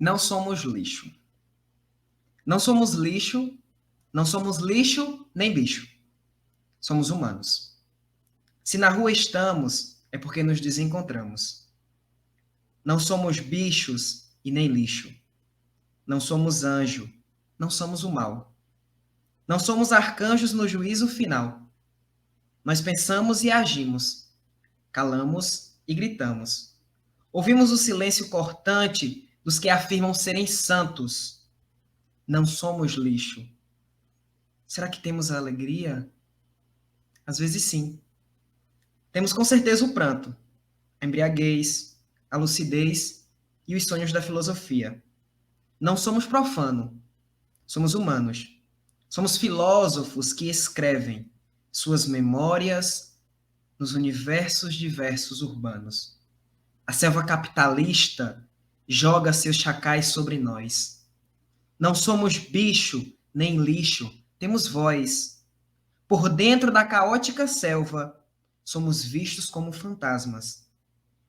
Não somos lixo. Não somos lixo, não somos lixo nem bicho. Somos humanos. Se na rua estamos, é porque nos desencontramos. Não somos bichos e nem lixo. Não somos anjo, não somos o mal. Não somos arcanjos no juízo final. Nós pensamos e agimos, calamos e gritamos. Ouvimos o silêncio cortante dos que afirmam serem santos. Não somos lixo. Será que temos a alegria? Às vezes sim. Temos com certeza o pranto, a embriaguez, a lucidez e os sonhos da filosofia. Não somos profano, somos humanos. Somos filósofos que escrevem suas memórias nos universos diversos urbanos. A selva capitalista joga seus chacais sobre nós. Não somos bicho nem lixo, temos voz. Por dentro da caótica selva, somos vistos como fantasmas.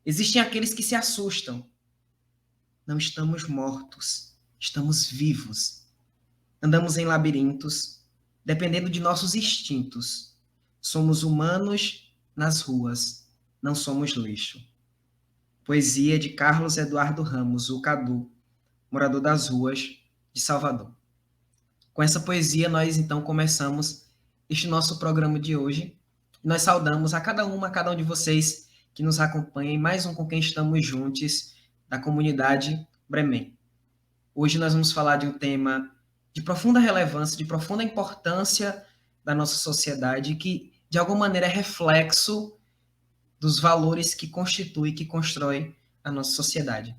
Existem aqueles que se assustam. Não estamos mortos, estamos vivos. Andamos em labirintos, dependendo de nossos instintos. Somos humanos nas ruas, não somos lixo. Poesia de Carlos Eduardo Ramos, o Cadu, morador das ruas de Salvador. Com essa poesia, nós então começamos este nosso programa de hoje. Nós saudamos a cada um de vocês que nos acompanha em mais um Com Quem Estamos Juntos, da comunidade Bremen. Hoje nós vamos falar de um tema de profunda relevância, de profunda importância da nossa sociedade, que de alguma maneira é reflexo dos valores que constituem, que constroem a nossa sociedade.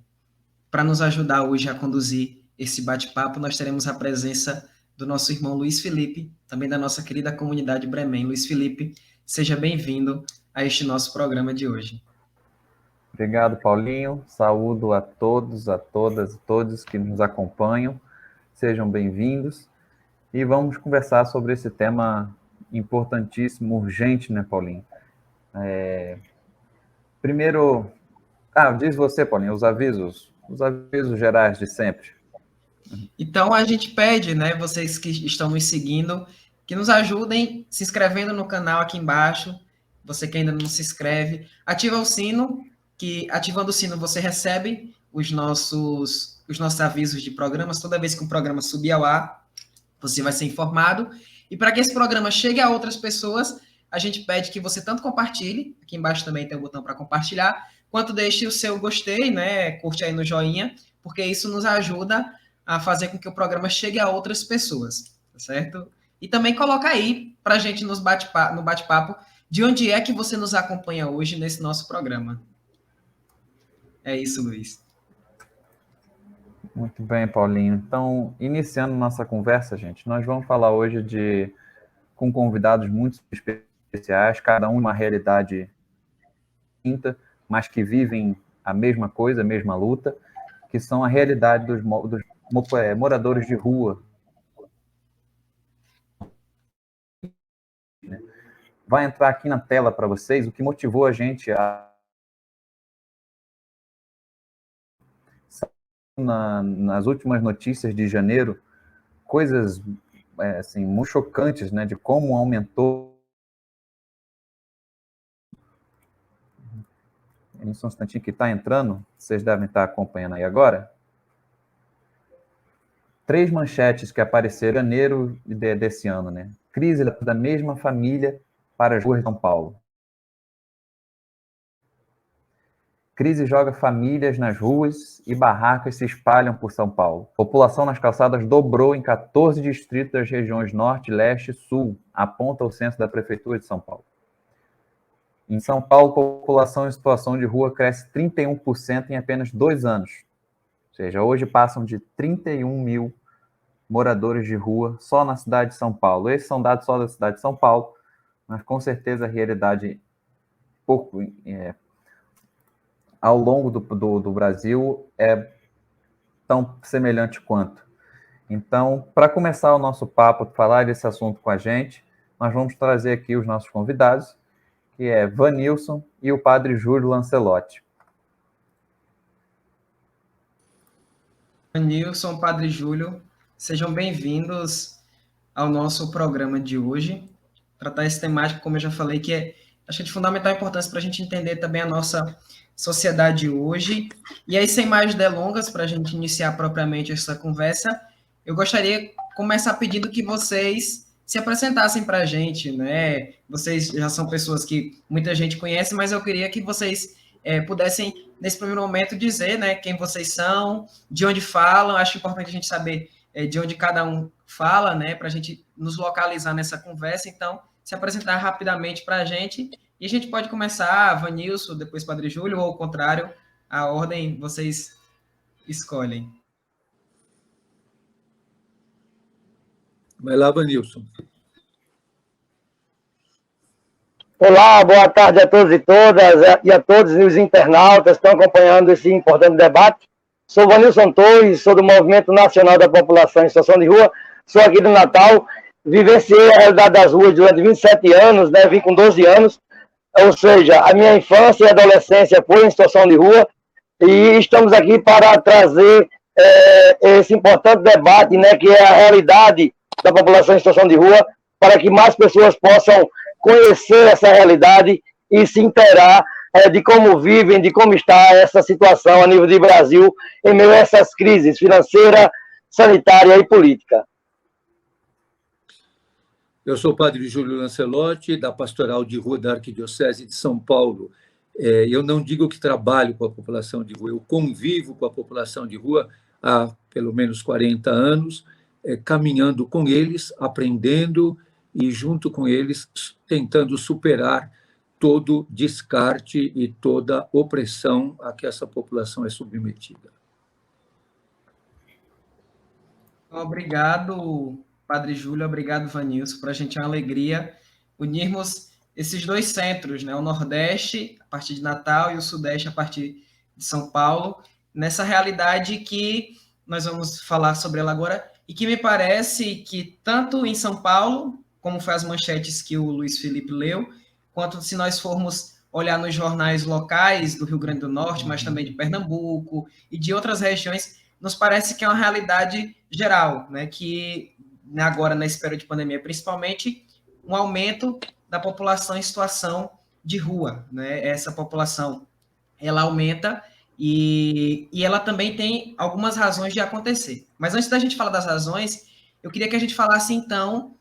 Para nos ajudar hoje a conduzir esse bate-papo, nós teremos a presença do nosso irmão Luiz Felipe, também da nossa querida comunidade Bremen. Luiz Felipe, seja bem-vindo a este nosso programa de hoje. Obrigado, Paulinho. Saúdo a todos, a todas e todos que nos acompanham. Sejam bem-vindos. E vamos conversar sobre esse tema importantíssimo, urgente, né, Paulinho? Primeiro, diz você, Paulinho, os avisos gerais de sempre. Então a gente pede, né, vocês que estão nos seguindo, que nos ajudem se inscrevendo no canal aqui embaixo. Você que ainda não se inscreve, ativa o sino, que ativando o sino você recebe os nossos avisos de programas. Toda vez que um programa subir ao ar, você vai ser informado. E para que esse programa chegue a outras pessoas, a gente pede que você tanto compartilhe, aqui embaixo também tem um botão para compartilhar, quanto deixe o seu gostei, né? Curte aí no joinha, porque isso nos ajuda a fazer com que o programa chegue a outras pessoas, tá certo? E também coloca aí para a gente no bate-papo de onde é que você nos acompanha hoje nesse nosso programa. É isso, Luiz. Muito bem, Paulinho. Então, iniciando nossa conversa, gente, nós vamos falar hoje com convidados muito especiais, cada um uma realidade distinta, mas que vivem a mesma coisa, a mesma luta, que são a realidade dos moradores de rua. Vai entrar aqui na tela para vocês o que motivou a gente nas últimas notícias de janeiro, coisas assim, muito chocantes, né, de como aumentou. Só um instantinho que está entrando, vocês devem estar acompanhando aí agora. 3 manchetes que apareceram em janeiro desse ano, né? Crise da mesma família para as ruas de São Paulo. Crise joga famílias nas ruas e barracas se espalham por São Paulo. População nas calçadas dobrou em 14 distritos das regiões Norte, Leste e Sul, aponta o censo da Prefeitura de São Paulo. Em São Paulo, a população em situação de rua cresce 31% em apenas 2 anos. Ou seja, hoje passam de 31 mil moradores de rua só na cidade de São Paulo. Esses são dados só da cidade de São Paulo, mas com certeza a realidade ao longo do Brasil é tão semelhante quanto. Então, para começar o nosso papo, falar desse assunto com a gente, nós vamos trazer aqui os nossos convidados, que é Vanilson e o padre Júlio Lancelotti. Nilson, Padre Júlio, sejam bem-vindos ao nosso programa de hoje. Tratar esse temático, como eu já falei, que acho que é de fundamental importância para a gente entender também a nossa sociedade hoje. E aí, sem mais delongas, para a gente iniciar propriamente essa conversa, eu gostaria de começar pedindo que vocês se apresentassem para a gente, né? Vocês já são pessoas que muita gente conhece, mas eu queria que vocês pudessem, nesse primeiro momento, dizer, né, quem vocês são, de onde falam. Acho importante a gente saber de onde cada um fala, né, para a gente nos localizar nessa conversa. Então, se apresentar rapidamente para a gente, e a gente pode começar, Vanilson, depois Padre Júlio, ou ao contrário, a ordem vocês escolhem. Vai lá, Vanilson. Olá, boa tarde a todos e todas, e a todos os internautas que estão acompanhando esse importante debate. Sou Vanilson Torres, sou do Movimento Nacional da População em Situação de Rua, sou aqui do Natal, vivenciei a realidade das ruas durante 27 anos, né, vim com 12 anos, ou seja, a minha infância e adolescência foi em situação de rua, e estamos aqui para trazer esse importante debate, né, que é a realidade da população em situação de rua, para que mais pessoas possam conhecer essa realidade e se inteirar de como vivem, de como está essa situação a nível de Brasil em meio a essas crises financeira, sanitária e política. Eu sou o Padre Júlio Lancelotti, da Pastoral de Rua da Arquidiocese de São Paulo. Eu não digo que trabalho com a população de rua, eu convivo com a população de rua há pelo menos 40 anos, caminhando com eles, aprendendo e, junto com eles, tentando superar todo descarte e toda opressão a que essa população é submetida. Obrigado, Padre Júlio, obrigado, Vanilson. Para a gente é uma alegria unirmos esses dois centros, né? O Nordeste, a partir de Natal, e o Sudeste, a partir de São Paulo, nessa realidade que nós vamos falar sobre ela agora, e que me parece que tanto em São Paulo, como foi as manchetes que o Luiz Felipe leu, quanto se nós formos olhar nos jornais locais do Rio Grande do Norte, mas também de Pernambuco e de outras regiões, nos parece que é uma realidade geral, né? Que agora, nesse período de pandemia, principalmente, um aumento da população em situação de rua, né? Essa população, ela aumenta e ela também tem algumas razões de acontecer. Mas antes da gente falar das razões, eu queria que a gente falasse, então,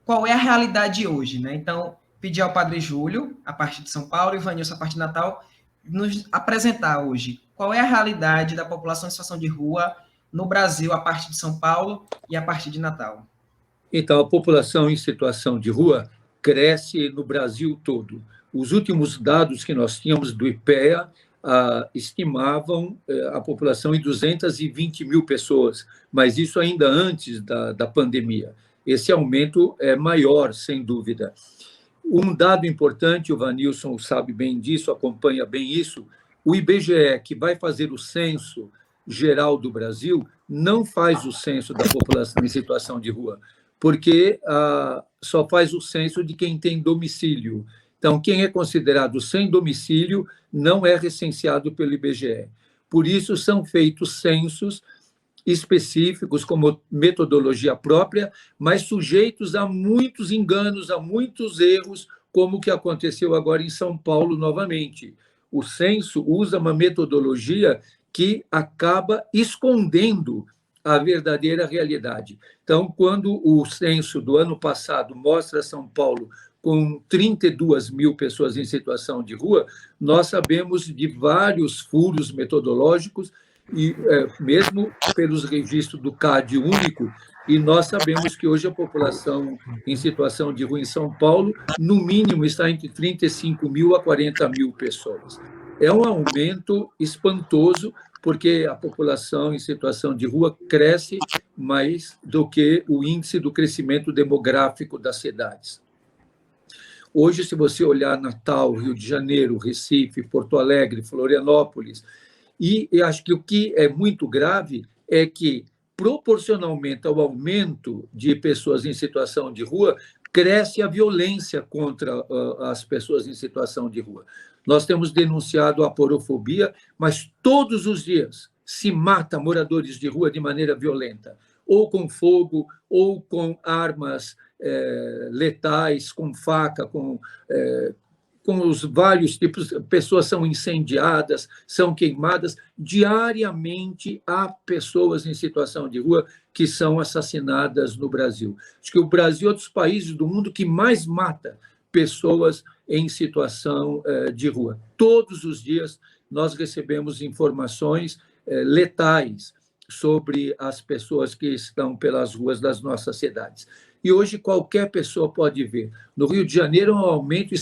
qual é a realidade hoje, né? Então, pedir ao Padre Júlio, a partir de São Paulo, e Vanilson, a partir de Natal, nos apresentar hoje qual é a realidade da população em situação de rua no Brasil, a partir de São Paulo e a partir de Natal. Então, a população em situação de rua cresce no Brasil todo. Os últimos dados que nós tínhamos do IPEA estimavam a população em 220 mil pessoas, mas isso ainda antes da pandemia. Esse aumento é maior, sem dúvida. Um dado importante, o Vanilson sabe bem disso, acompanha bem isso, o IBGE, que vai fazer o censo geral do Brasil, não faz o censo da população em situação de rua, porque só faz o censo de quem tem domicílio. Então, quem é considerado sem domicílio não é recenseado pelo IBGE. Por isso, são feitos censos específicos, como metodologia própria, mas sujeitos a muitos enganos, a muitos erros, como o que aconteceu agora em São Paulo novamente. O censo usa uma metodologia que acaba escondendo a verdadeira realidade. Então, quando o censo do ano passado mostra São Paulo com 32 mil pessoas em situação de rua, nós sabemos de vários furos metodológicos, e mesmo pelos registros do CAD único, e nós sabemos que hoje a população em situação de rua em São Paulo, no mínimo, está entre 35 mil a 40 mil pessoas. É um aumento espantoso, porque a população em situação de rua cresce mais do que o índice do crescimento demográfico das cidades. Hoje, se você olhar Natal, Rio de Janeiro, Recife, Porto Alegre, Florianópolis, e eu acho que o que é muito grave é que, proporcionalmente ao aumento de pessoas em situação de rua, cresce a violência contra as pessoas em situação de rua. Nós temos denunciado a aporofobia, mas todos os dias se mata moradores de rua de maneira violenta, ou com fogo, ou com armas letais, com faca, com os vários tipos, pessoas são incendiadas, são queimadas. Diariamente há pessoas em situação de rua que são assassinadas no Brasil. Acho que o Brasil é um dos países do mundo que mais mata pessoas em situação de rua. Todos os dias nós recebemos informações letais sobre as pessoas que estão pelas ruas das nossas cidades. E hoje qualquer pessoa pode ver. No Rio de Janeiro é um aumento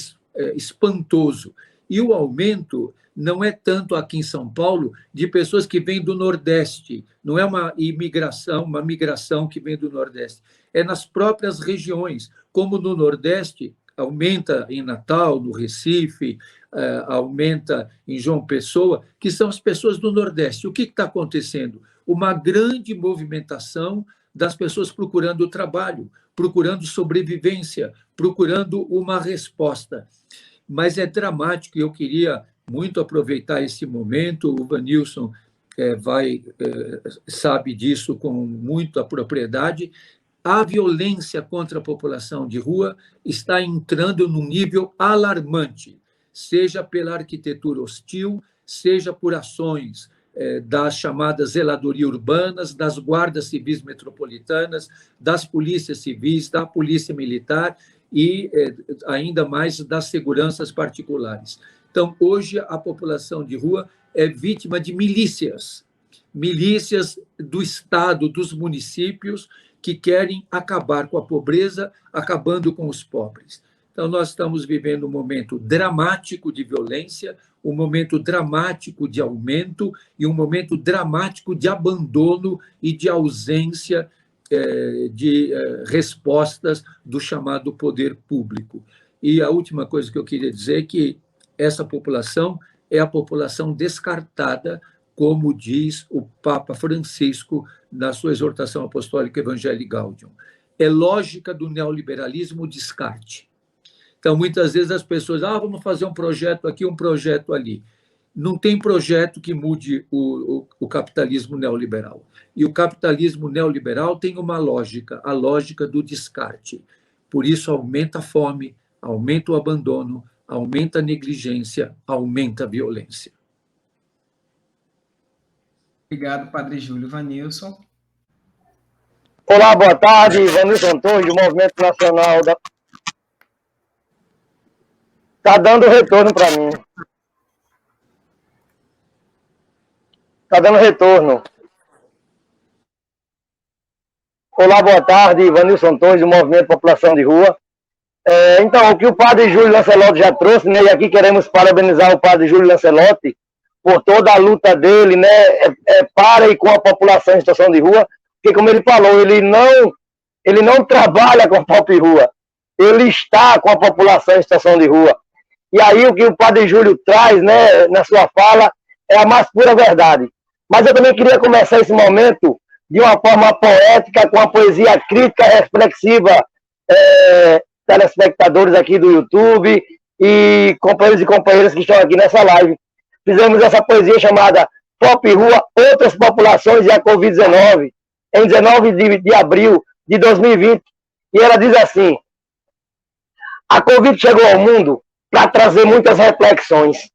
espantoso. E o aumento não é tanto aqui em São Paulo de pessoas que vêm do Nordeste. Não é uma migração que vem do Nordeste. É nas próprias regiões. Como no Nordeste, aumenta em Natal, no Recife, aumenta em João Pessoa, que são as pessoas do Nordeste. O que está acontecendo? Uma grande movimentação das pessoas procurando trabalho, procurando sobrevivência, procurando uma resposta. Mas é dramático, e eu queria muito aproveitar esse momento, o Vanilson sabe disso com muita propriedade. A violência contra a população de rua está entrando num nível alarmante, seja pela arquitetura hostil, seja por ações das chamadas zeladaria urbanas, das guardas civis metropolitanas, das polícias civis, da polícia militar e ainda mais das seguranças particulares. Então, hoje, a população de rua é vítima de milícias do Estado, dos municípios, que querem acabar com a pobreza, acabando com os pobres. Então, nós estamos vivendo um momento dramático de violência, um momento dramático de aumento e um momento dramático de abandono e de ausência de respostas do chamado poder público. E a última coisa que eu queria dizer é que essa população é a população descartada, como diz o Papa Francisco na sua exortação apostólica Evangelii Gaudium. É lógica do neoliberalismo o descarte. Então, muitas vezes as pessoas, vamos fazer um projeto aqui, um projeto ali. Não tem projeto que mude o capitalismo neoliberal. E o capitalismo neoliberal tem uma lógica, a lógica do descarte. Por isso, aumenta a fome, aumenta o abandono, aumenta a negligência, aumenta a violência. Obrigado, Padre Júlio. Vanilson. Olá, boa tarde. Vanilson Torres, do Movimento Nacional da... Está dando retorno para mim. Está dando retorno. Olá, boa tarde. Vanilson Torres, do Movimento População de Rua. Então, o que o Padre Júlio Lancelotti já trouxe, né? E aqui queremos parabenizar o Padre Júlio Lancelotti por toda a luta dele, né? Para e com a população em situação de rua, porque, como ele falou, ele não trabalha com a pop rua, ele está com a população em situação de rua. E aí o que o Padre Júlio traz, né, na sua fala, é a mais pura verdade. Mas eu também queria começar esse momento de uma forma poética, com a poesia crítica, reflexiva, telespectadores aqui do YouTube e companheiros e companheiras que estão aqui nessa live. Fizemos essa poesia chamada Pop Rua, Outras Populações e a Covid-19, em 19 de abril de 2020. E ela diz assim: a Covid chegou ao mundo para trazer muitas reflexões,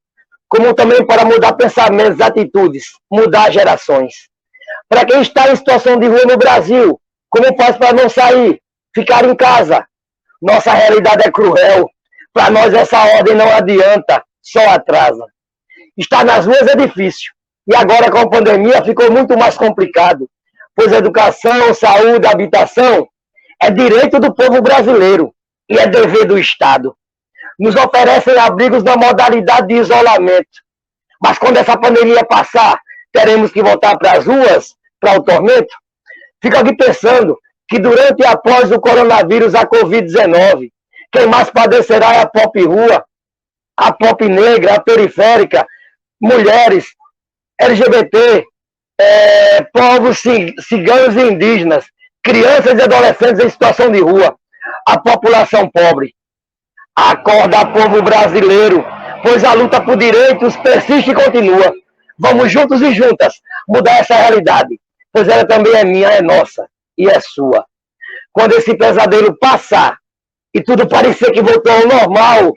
como também para mudar pensamentos, atitudes, mudar gerações. Para quem está em situação de rua no Brasil, como faz para não sair, ficar em casa? Nossa realidade é cruel. Para nós essa ordem não adianta, só atrasa. Estar nas ruas é difícil. E agora com a pandemia ficou muito mais complicado, pois educação, saúde, habitação é direito do povo brasileiro e é dever do Estado. Nos oferecem abrigos na modalidade de isolamento. Mas quando essa pandemia passar, teremos que voltar para as ruas, para o tormento? Fico aqui pensando que durante e após o coronavírus, a Covid-19, quem mais padecerá é a pop rua, a pop negra, a periférica, mulheres, LGBT, povos ciganos e indígenas, crianças e adolescentes em situação de rua, a população pobre. Acorda, povo brasileiro, pois a luta por direitos persiste e continua. Vamos juntos e juntas mudar essa realidade, pois ela também é minha, é nossa e é sua. Quando esse pesadelo passar e tudo parecer que voltou ao normal,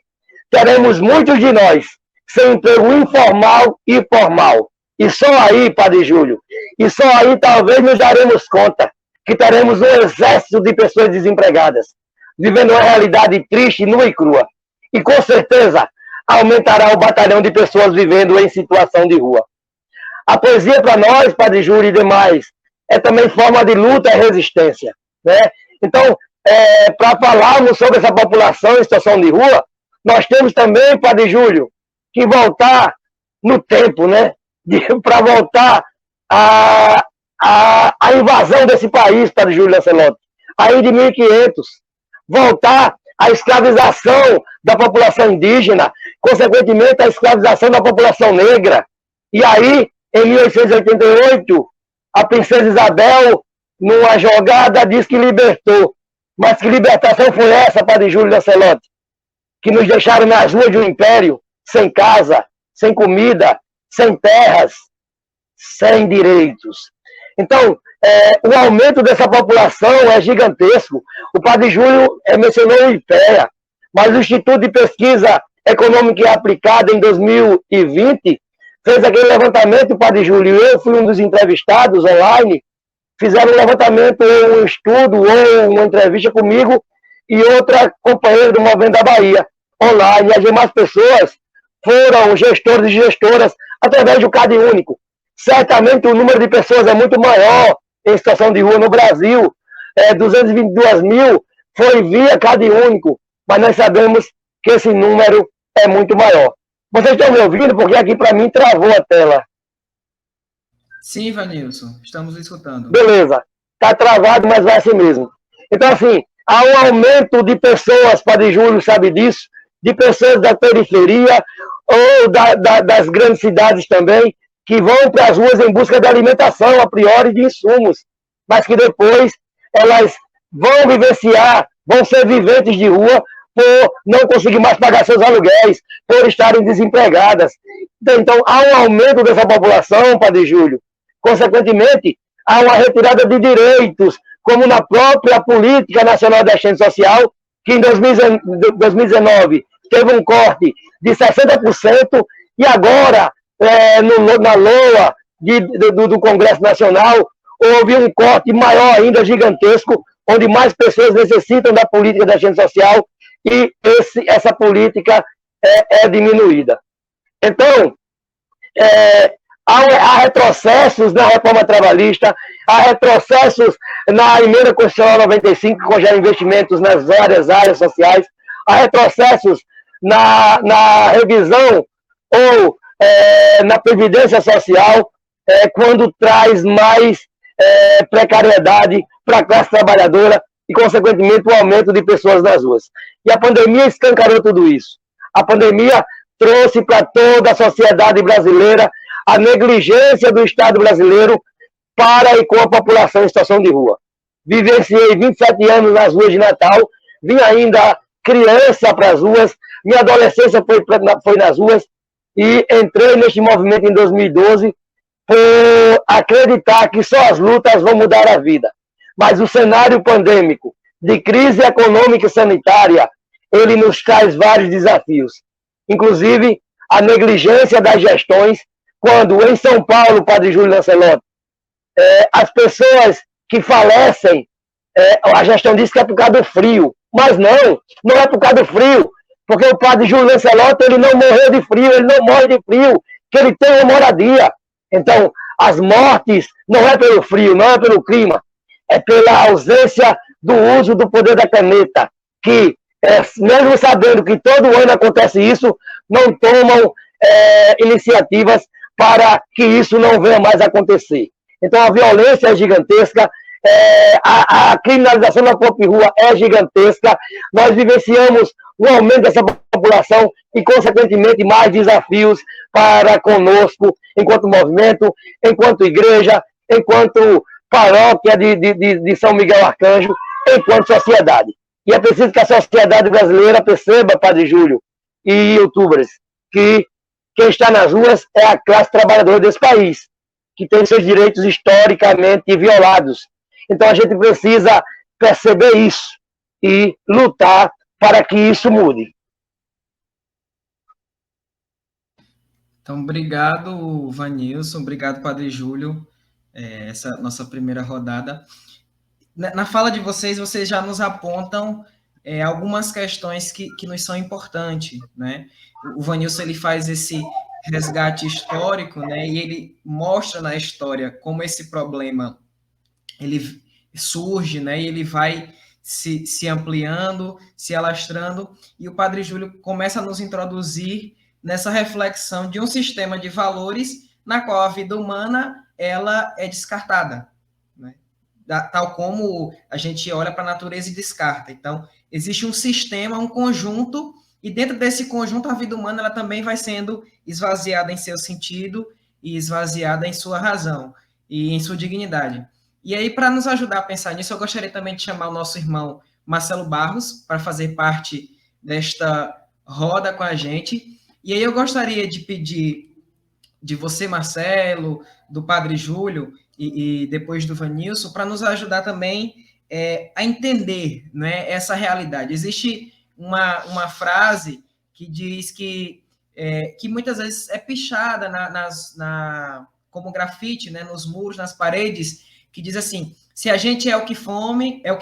teremos muitos de nós sem emprego informal e formal. E só aí, Padre Júlio, e só aí talvez nos daremos conta que teremos um exército de pessoas desempregadas, vivendo uma realidade triste, nua e crua. E com certeza aumentará o batalhão de pessoas vivendo em situação de rua. A poesia para nós, Padre Júlio e demais, é também forma de luta e resistência, né? Então, para falarmos sobre essa população em situação de rua, nós temos também, Padre Júlio, que voltar no tempo, né? Para voltar a invasão desse país, Padre Júlio Lancelotti, aí de 1500, voltar à escravização da população indígena, consequentemente a escravização da população negra. E aí, em 1888, a princesa Isabel, numa jogada, diz que libertou. Mas que libertação foi essa, Padre Júlio Lancelotti? Que nos deixaram nas ruas de um império, sem casa, sem comida, sem terras, sem direitos. Então, o aumento dessa população é gigantesco. O Padre Júlio mencionou o IPEA, mas o Instituto de Pesquisa Econômica e Aplicada, em 2020, fez aquele levantamento, Padre Júlio. Eu fui um dos entrevistados online, fizeram um levantamento, um estudo ou uma entrevista comigo e outra companheira do Movimento da Bahia, online. E as demais pessoas foram gestores e gestoras através do CAD único. Certamente o número de pessoas é muito maior em situação de rua no Brasil. 222 mil foi via CAD único, mas nós sabemos que esse número é muito maior. Vocês estão me ouvindo? Porque aqui para mim travou a tela. Sim, Vanilson, estamos escutando. Beleza, está travado, mas vai assim mesmo. Então, assim, há um aumento de pessoas, Padre Júlio sabe disso, de pessoas da periferia ou das grandes cidades também, que vão para as ruas em busca de alimentação, a priori, de insumos, mas que depois elas vão vivenciar, vão ser viventes de rua por não conseguir mais pagar seus aluguéis, por estarem desempregadas. Então, há um aumento dessa população, Padre Júlio. Consequentemente, há uma retirada de direitos, como na própria Política Nacional de Assistência Social, que em 2019 teve um corte de 60%, e agora, na LOA do Congresso Nacional, houve um corte maior ainda, gigantesco, onde mais pessoas necessitam da política da assistência social, e essa política é diminuída. Então, há retrocessos na reforma trabalhista, há retrocessos na emenda constitucional 95, que gera investimentos nas várias áreas sociais, há retrocessos na revisão ou na previdência social, quando traz mais precariedade para a classe trabalhadora e, consequentemente, o aumento de pessoas nas ruas. E a pandemia escancarou tudo isso. A pandemia trouxe para toda a sociedade brasileira a negligência do Estado brasileiro para e com a população em situação de rua. Vivenciei 27 anos nas ruas de Natal, vim ainda criança para as ruas, minha adolescência foi nas ruas e entrei neste movimento em 2012 por acreditar que só as lutas vão mudar a vida. Mas o cenário pandêmico, de crise econômica e sanitária, ele nos traz vários desafios. Inclusive, a negligência das gestões, quando em São Paulo, Padre Júlio Lancelotti, as pessoas que falecem, a gestão diz que é por causa do frio. Mas não é por causa do frio, porque o Padre Júlio Lancelotti, ele não morreu de frio, ele não morre de frio, que ele tem uma moradia. Então, as mortes não é pelo frio, não é pelo clima, é pela ausência do uso do poder da caneta, que, mesmo sabendo que todo ano acontece isso, não tomam iniciativas para que isso não venha mais acontecer. Então, a violência é gigantesca, a criminalização da própria rua é gigantesca, nós vivenciamos o aumento dessa população e, consequentemente, mais desafios para conosco, enquanto movimento, enquanto igreja, enquanto paróquia de São Miguel Arcanjo, enquanto sociedade. E é preciso que a sociedade brasileira perceba, Padre Júlio e youtubers, que quem está nas ruas é a classe trabalhadora desse país, que tem seus direitos historicamente violados. Então a gente precisa perceber isso e lutar para que isso mude. Então, obrigado, Vanilson, obrigado, Padre Júlio, essa nossa primeira rodada. Na fala de vocês já nos apontam algumas questões que nos são importantes, né? O Vanilson, ele faz esse resgate histórico, né? E ele mostra na história como esse problema ele surge, né? E ele vai se ampliando, se alastrando, e o Padre Júlio começa a nos introduzir nessa reflexão de um sistema de valores na qual a vida humana ela é descartada, né? Tal como a gente olha para a natureza e descarta. Então, existe um sistema, um conjunto, e dentro desse conjunto a vida humana ela também vai sendo esvaziada em seu sentido e esvaziada em sua razão e em sua dignidade. E aí, para nos ajudar a pensar nisso, eu gostaria também de chamar o nosso irmão Marcelo Barros para fazer parte desta roda com a gente. E aí eu gostaria de pedir de você, Marcelo, do Padre Júlio e depois do Vanilson, para nos ajudar também a entender, né, essa realidade. Existe uma frase que diz que muitas vezes é pichada como grafite, né, nos muros, nas paredes, que diz assim: se a gente é o que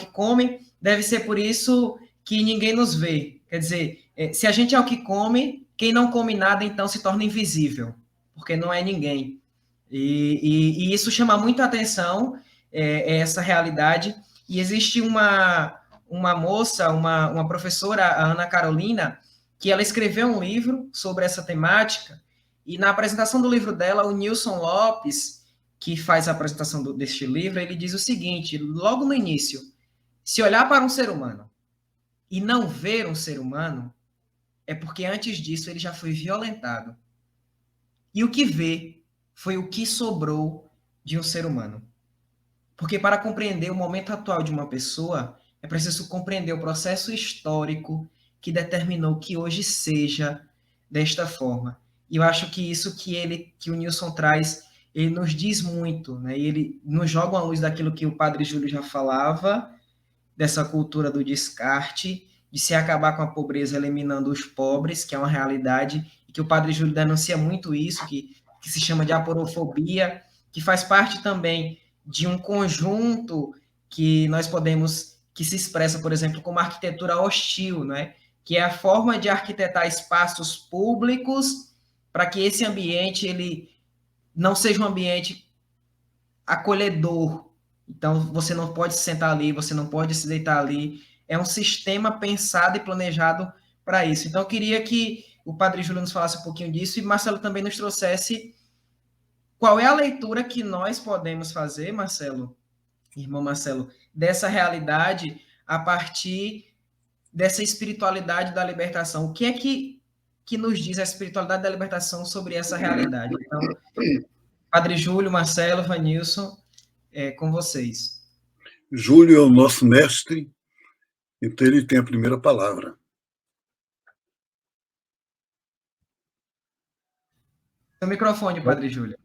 come, deve ser por isso que ninguém nos vê. Quer dizer, se a gente é o que come, quem não come nada, então se torna invisível, porque não é ninguém. E isso chama muito a atenção, essa realidade. E existe uma moça, uma professora, a Ana Carolina, que ela escreveu um livro sobre essa temática, e na apresentação do livro dela, o Nilson Lopes, que faz a apresentação deste livro, ele diz o seguinte, logo no início: se olhar para um ser humano e não ver um ser humano, é porque antes disso ele já foi violentado. E o que vê foi o que sobrou de um ser humano. Porque para compreender o momento atual de uma pessoa, é preciso compreender o processo histórico que determinou que hoje seja desta forma. E eu acho que isso que o Nilson traz, ele nos diz muito, né? E ele nos joga uma luz daquilo que o Padre Júlio já falava, dessa cultura do descarte, de se acabar com a pobreza eliminando os pobres, que é uma realidade, e que o Padre Júlio denuncia muito isso, que se chama de aporofobia, que faz parte também de um conjunto que nós podemos, que se expressa, por exemplo, como arquitetura hostil, né? Que é a forma de arquitetar espaços públicos para que esse ambiente ele não seja um ambiente acolhedor. Então, você não pode se sentar ali, você não pode se deitar ali. É um sistema pensado e planejado para isso. Então, eu queria que o Padre Júlio nos falasse um pouquinho disso e Marcelo também nos trouxesse qual é a leitura que nós podemos fazer, Marcelo, irmão Marcelo, dessa realidade a partir dessa espiritualidade da libertação. O que é que nos diz a espiritualidade da libertação sobre essa realidade? Então, Padre Júlio, Marcelo, Vanilson, com vocês. Júlio é o nosso mestre, então ele tem a primeira palavra. Seu microfone, Padre Júlio.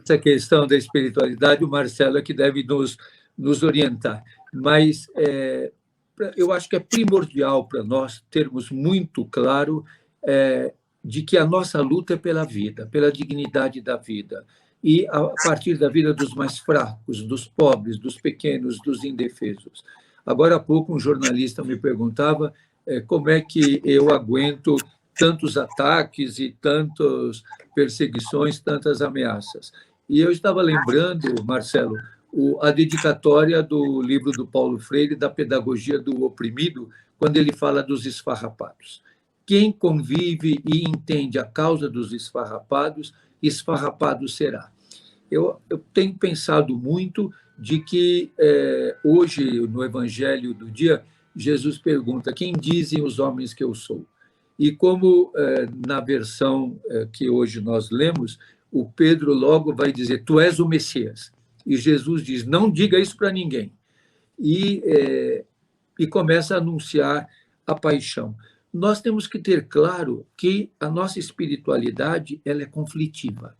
Essa questão da espiritualidade, o Marcelo é que deve nos orientar. Mas eu acho que é primordial para nós termos muito claro de que a nossa luta é pela vida, pela dignidade da vida, e a partir da vida dos mais fracos, dos pobres, dos pequenos, dos indefesos. Agora há pouco um jornalista me perguntava como é que eu aguento tantos ataques e tantas perseguições, tantas ameaças. E eu estava lembrando, Marcelo, a dedicatória do livro do Paulo Freire, da Pedagogia do Oprimido, quando ele fala dos esfarrapados. Quem convive e entende a causa dos esfarrapados, esfarrapado será. Eu tenho pensado muito de que hoje, no Evangelho do dia, Jesus pergunta: quem dizem os homens que eu sou? E como na versão que hoje nós lemos, o Pedro logo vai dizer: tu és o Messias. E Jesus diz: não diga isso para ninguém. E começa a anunciar a paixão. nós temos que ter claro que a nossa espiritualidade ela é conflitiva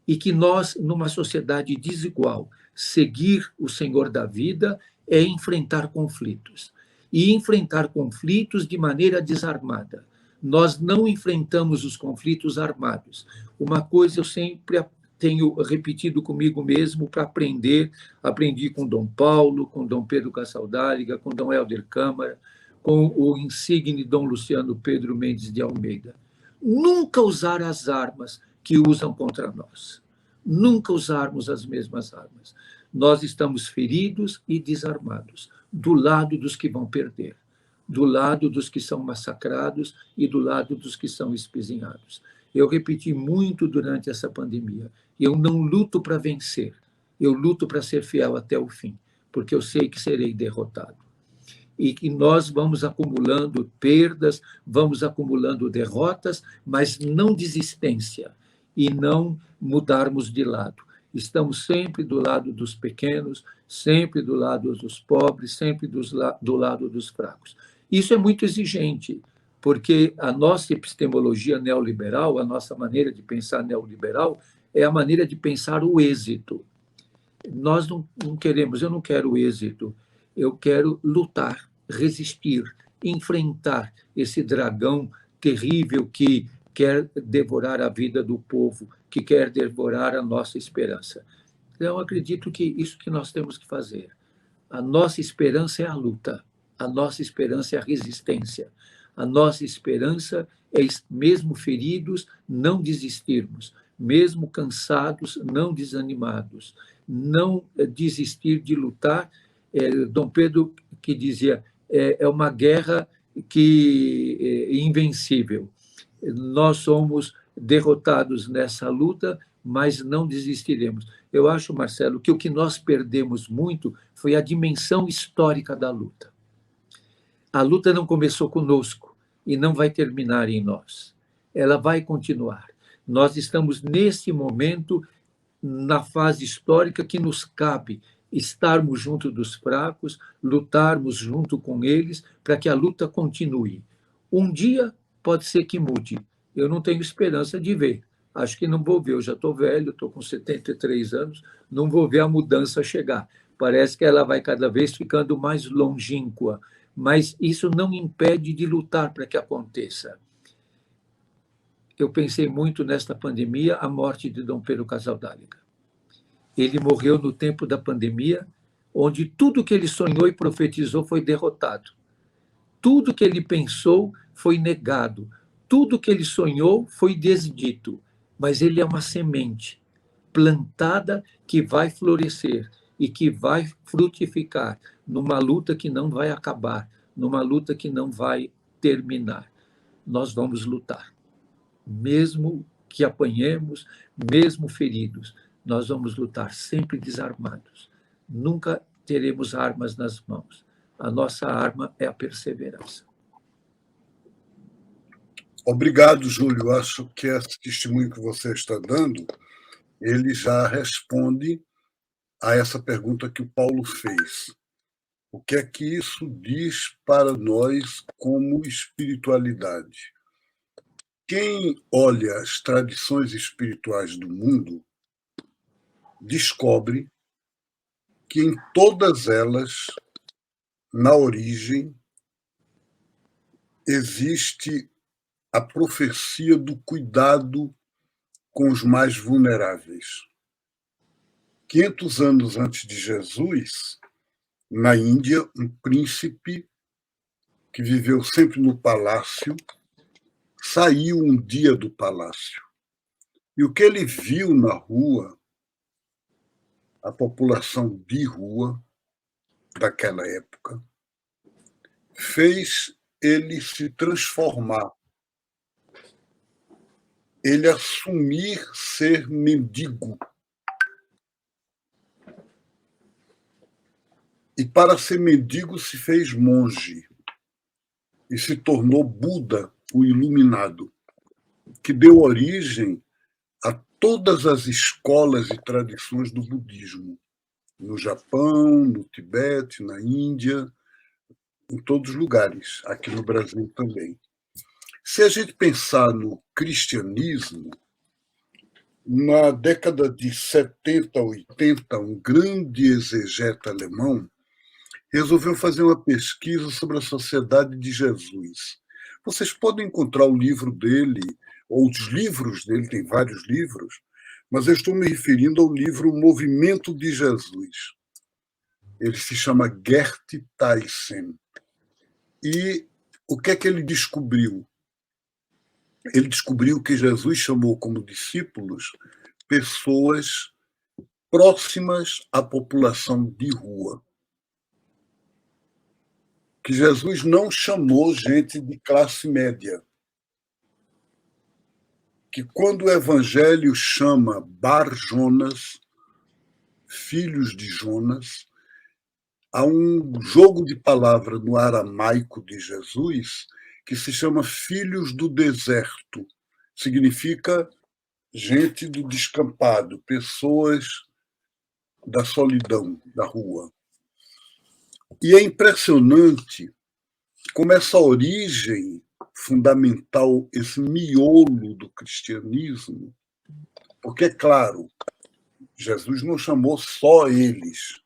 e que nós, numa sociedade desigual, seguir o Senhor da vida é enfrentar conflitos. E enfrentar conflitos de maneira desarmada. Nós não enfrentamos os conflitos armados. Uma coisa eu sempre tenho repetido comigo mesmo para aprender. Aprendi com Dom Paulo, com Dom Pedro Cassaldáliga, com Dom Helder Câmara, com o insigne Dom Luciano Pedro Mendes de Almeida. Nunca usar as armas que usam contra nós. Nunca usarmos as mesmas armas. Nós estamos feridos e desarmados, do lado dos que vão perder, do lado dos que são massacrados e do lado dos que são espezinhados. Eu repeti muito durante essa pandemia, eu não luto para vencer, eu luto para ser fiel até o fim, porque eu sei que serei derrotado. E que nós vamos acumulando perdas, vamos acumulando derrotas, mas não desistência, e não mudarmos de lado. Estamos sempre do lado dos pequenos, sempre do lado dos pobres, sempre do lado dos fracos. Isso é muito exigente, porque a nossa epistemologia neoliberal, a nossa maneira de pensar neoliberal, é a maneira de pensar o êxito. Nós não queremos, eu não quero o êxito, eu quero lutar, resistir, enfrentar esse dragão terrível que quer devorar a vida do povo, que quer devorar a nossa esperança. Então, eu acredito que isso que nós temos que fazer. A nossa esperança é a luta, a nossa esperança é a resistência, a nossa esperança é, mesmo feridos, não desistirmos, mesmo cansados, não desanimados, não desistir de lutar. Dom Pedro que dizia, é uma guerra que é invencível. Nós somos derrotados nessa luta, mas não desistiremos. Eu acho, Marcelo, que o que nós perdemos muito foi a dimensão histórica da luta. A luta não começou conosco e não vai terminar em nós. Ela vai continuar. Nós estamos, nesse momento, na fase histórica que nos cabe estarmos junto dos fracos, lutarmos junto com eles para que a luta continue. Um dia pode ser que mude. Eu não tenho esperança de ver. Acho que não vou ver. Eu já estou velho, estou com 73 anos, não vou ver a mudança chegar. Parece que ela vai cada vez ficando mais longínqua, mas isso não impede de lutar para que aconteça. Eu pensei muito nesta pandemia, a morte de Dom Pedro Cassaldáliga. Ele morreu no tempo da pandemia, onde tudo que ele sonhou e profetizou foi derrotado. Tudo que ele pensou foi negado. Tudo que ele sonhou foi desdito. Mas ele é uma semente plantada que vai florescer e que vai frutificar numa luta que não vai acabar, numa luta que não vai terminar. Nós vamos lutar. Mesmo que apanhemos, mesmo feridos, nós vamos lutar sempre desarmados. Nunca teremos armas nas mãos. A nossa arma é a perseverança. Obrigado, Júlio. Acho que esse testemunho que você está dando, ele já responde a essa pergunta que o Paulo fez. O que é que isso diz para nós como espiritualidade? Quem olha as tradições espirituais do mundo descobre que em todas elas, na origem, existe a profecia do cuidado com os mais vulneráveis. 500 anos antes de Jesus, na Índia, um príncipe que viveu sempre no palácio saiu um dia do palácio. E o que ele viu na rua, a população de rua daquela época, fez ele se transformar, ele assumir ser mendigo. E para ser mendigo se fez monge e se tornou Buda, o iluminado, que deu origem a todas as escolas e tradições do budismo, no Japão, no Tibete, na Índia, em todos os lugares, aqui no Brasil também. Se a gente pensar no cristianismo, na década de 70, 80, um grande exegeta alemão resolveu fazer uma pesquisa sobre a sociedade de Jesus. Vocês podem encontrar o livro dele, ou os livros dele, tem vários livros, mas eu estou me referindo ao livro Movimento de Jesus. Ele se chama Gert Theissen. E o que é que ele descobriu? Ele descobriu que Jesus chamou como discípulos pessoas próximas à população de rua. Que Jesus não chamou gente de classe média. Que quando o Evangelho chama Bar Jonas, filhos de Jonas, há um jogo de palavra no aramaico de Jesus que se chama filhos do deserto. Significa gente do descampado, pessoas da solidão, da rua. E é impressionante como essa origem fundamental, esse miolo do cristianismo, porque, é claro, Jesus não chamou só eles,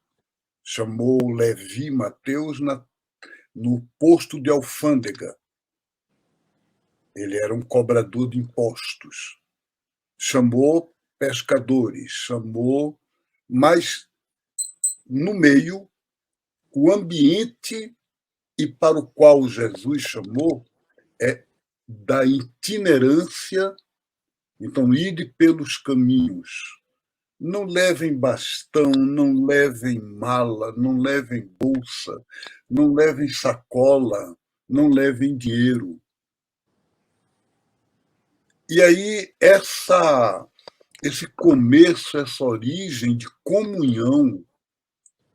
chamou Levi e Mateus no posto de alfândega. Ele era um cobrador de impostos. Chamou pescadores, chamou, mas no meio, o ambiente e para o qual Jesus chamou é da itinerância. Então, ide pelos caminhos. Não levem bastão, não levem mala, não levem bolsa, não levem sacola, não levem dinheiro. E aí, esse começo, essa origem de comunhão,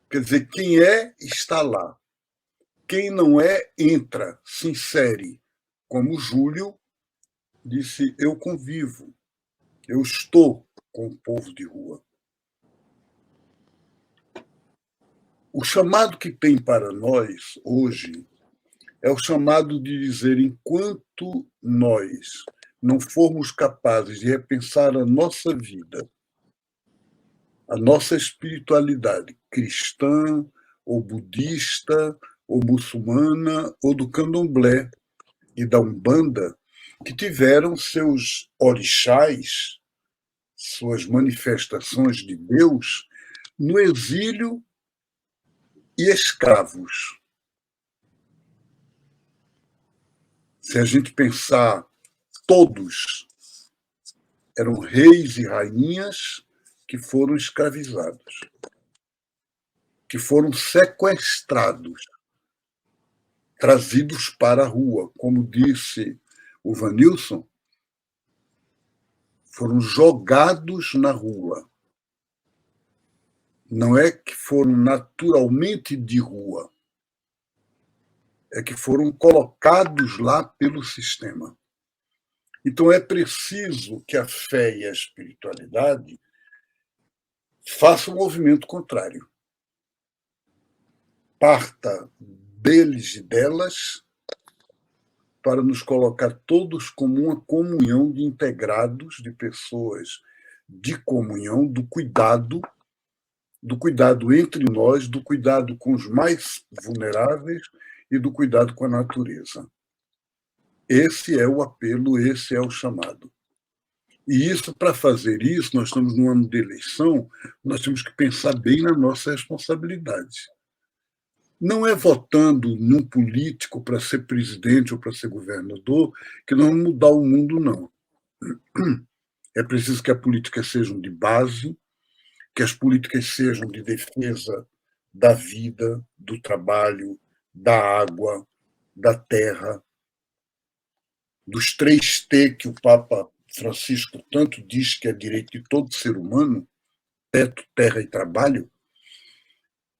quer dizer, quem é, está lá. Quem não é, entra, se insere. Como Júlio disse, eu convivo, eu estou com o povo de rua. O chamado que tem para nós hoje é o chamado de dizer, enquanto nós não formos capazes de repensar a nossa vida, a nossa espiritualidade cristã, ou budista, ou muçulmana, ou do candomblé e da Umbanda, que tiveram seus orixás, suas manifestações de Deus, no exílio e escravos. Se a gente pensar, todos eram reis e rainhas que foram escravizados, que foram sequestrados, trazidos para a rua. Como disse o Vanilson, foram jogados na rua. Não é que foram naturalmente de rua, é que foram colocados lá pelo sistema. Então é preciso que a fé e a espiritualidade façam um movimento contrário. Parta deles e delas para nos colocar todos como uma comunhão de integrados, de pessoas de comunhão, do cuidado entre nós, do cuidado com os mais vulneráveis e do cuidado com a natureza. Esse é o apelo, esse é o chamado. E isso, para fazer isso, nós estamos num ano de eleição, nós temos que pensar bem na nossa responsabilidade. Não é votando num político para ser presidente ou para ser governador que nós vamos mudar o mundo, não. É preciso que as políticas sejam de base, que as políticas sejam de defesa da vida, do trabalho, da água, da terra, dos 3T que o Papa Francisco tanto diz que é direito de todo ser humano, teto, terra e trabalho,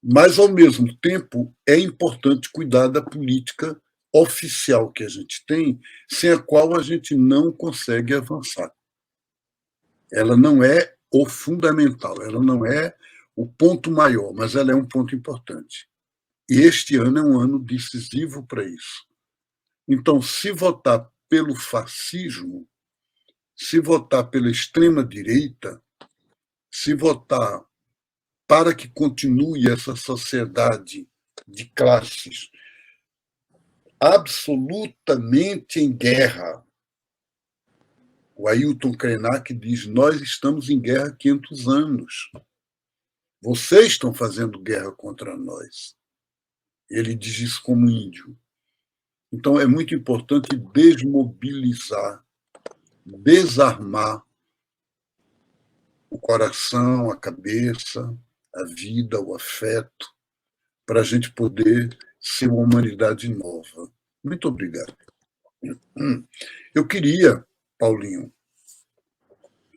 mas, ao mesmo tempo, é importante cuidar da política oficial que a gente tem, sem a qual a gente não consegue avançar. Ela não é o fundamental, ela não é o ponto maior, mas ela é um ponto importante. E este ano é um ano decisivo para isso. Então, se votar pelo fascismo, se votar pela extrema-direita, se votar para que continue essa sociedade de classes absolutamente em guerra. O Ailton Krenak diz: nós estamos em guerra há 500 anos. Vocês estão fazendo guerra contra nós. Ele diz isso como índio. Então, é muito importante desmobilizar, desarmar o coração, a cabeça, a vida, o afeto, para a gente poder ser uma humanidade nova. Muito obrigado. Eu queria, Paulinho,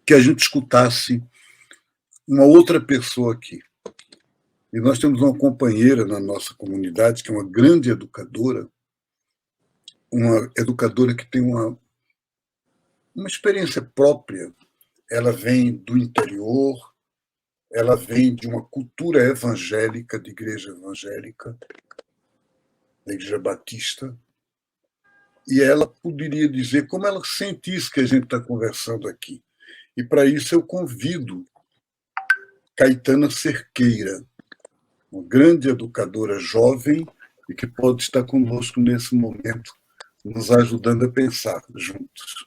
que a gente escutasse uma outra pessoa aqui. E nós temos uma companheira na nossa comunidade, que é uma grande educadora que tem uma experiência própria. Ela vem do interior, ela vem de uma cultura evangélica, de igreja evangélica, da Igreja Batista, e ela poderia dizer como ela sente isso que a gente está conversando aqui. E, para isso, eu convido Caetana Cerqueira, uma grande educadora jovem e que pode estar conosco nesse momento, nos ajudando a pensar juntos.